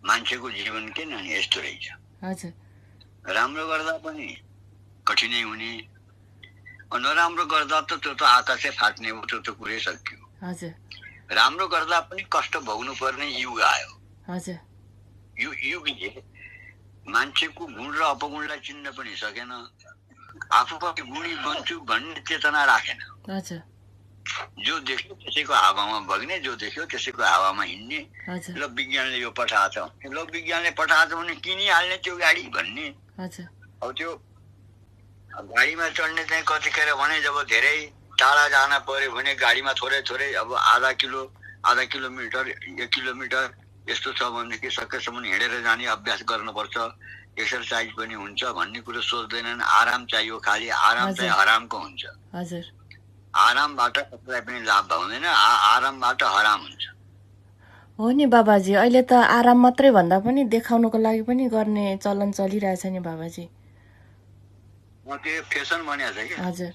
मान्छेको जीवन किन यस्तो रहेछ। हजुर राम्रो गर्दा पनि कठिनै हुने, नराम्रो गर्दा त त्यो त आकाशै फाट्ने हो, त्यो त कुरै सकियो। हजुर राम्रो गर्दा पनि कष्ट भोग्नु पर्ने युग आयो। हजुर यो युगले मान्छेको गुण र अपगुणलाई चिन्न पनि सकेन, आफू पनि गुणी बन्छु भन्ने चेतना राखेन। हजुर जो देख्यो त्यसैको हावामा बग्ने, जो देख्यो त्यसैको हावामा हिँड्ने। हजुर ल विज्ञानले यो पठाएछ, ल विज्ञानले पठाएछ भने किनिहाल्ने त्यो गाडी भन्ने। हजुर अब त्यो गाडीमा चढ्ने चाहिँ कतिखेर भने जब धेरै टाढा जान पर्यो भने गाडीमा थोरै थोरै अब आधा किलोमिटर 1 किलोमिटर यस्तो छ भनेदेखि सकेसम्म हिँडेर जाने अभ्यास गर्नुपर्छ, एक्सर्साइज पनि हुन्छ भन्ने कुरो सोच्दैनन्। आराम चाहियो, खालि आराम चाहिँ हरामको हुन्छ। हजुर आरामबाट कसैलाई पनि लाभ हुँदैन, आरामबाट हराम हुन्छ। हो नि बाबाजी, अहिले त आराम मात्रै भन्दा पनि देखाउनुको लागि पनि गर्ने चलन चलिरहेछ नि बाबाजी। त्यो फेसन बनिएको छ कि। हजुर